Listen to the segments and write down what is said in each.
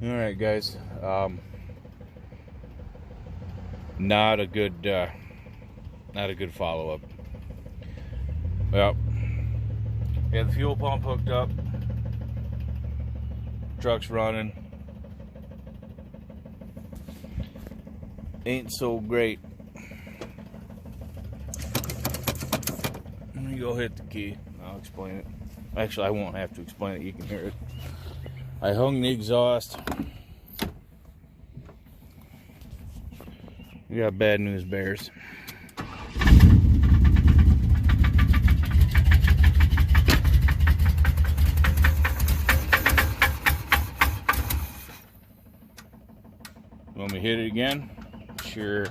All right, guys. Not a good follow-up. Well, we had the fuel pump hooked up. Truck's running. Ain't so great. Let me go hit the key. I'll explain it. Actually, I won't have to explain it. You can hear it. I hung the exhaust. We got bad news bears. Want me to hit it again? Sure.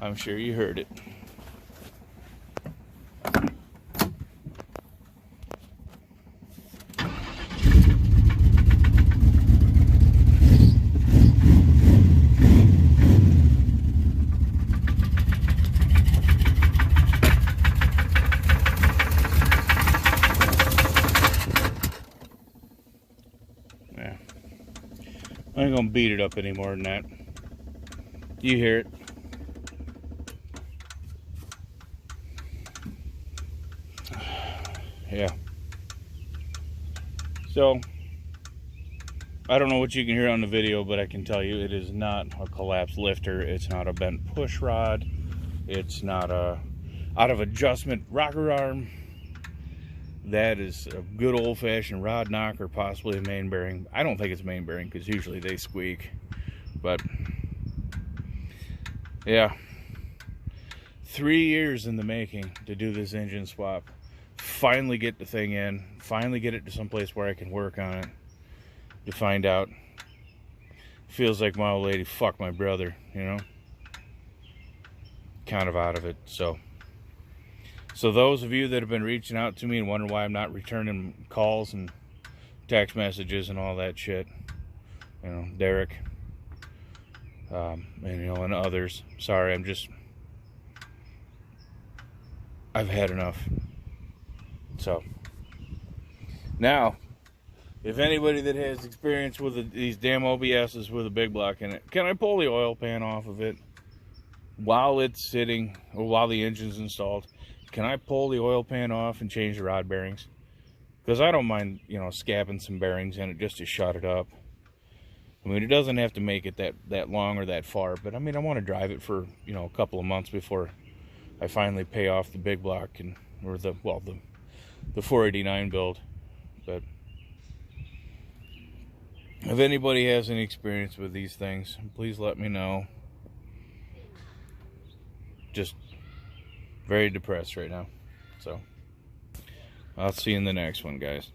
I'm sure you heard it. Yeah. I ain't gonna beat it up any more than that. You hear it. Yeah. So, I don't know what you can hear on the video, but I can tell you it is not a collapsed lifter. It's not a bent push rod. It's not a out of adjustment rocker arm. That is a good old-fashioned rod knocker, possibly a main bearing. I don't think it's main bearing because usually they squeak. But, yeah. 3 years in the making to do this engine swap. Finally get the thing in. Finally get it to someplace where I can work on it. To find out. Feels like my old lady fucked my brother, you know? Kind of out of it, so those of you that have been reaching out to me and wondering why I'm not returning calls and text messages and all that shit, you know, Derek, and you know, and others, sorry, I've had enough. So now, if anybody that has experience with these damn OBSs with a big block in it, can I pull the oil pan off of it while it's sitting or while the engine's installed? Can I pull the oil pan off and change the rod bearings? Because I don't mind, you know, scabbing some bearings in it just to shut it up. I mean, it doesn't have to make it that long or that far, but I mean, I want to drive it for, you know, a couple of months before I finally pay off the big block or the 489 build. But if anybody has any experience with these things, please let me know. Just very depressed right now. So I'll see you in the next one, guys.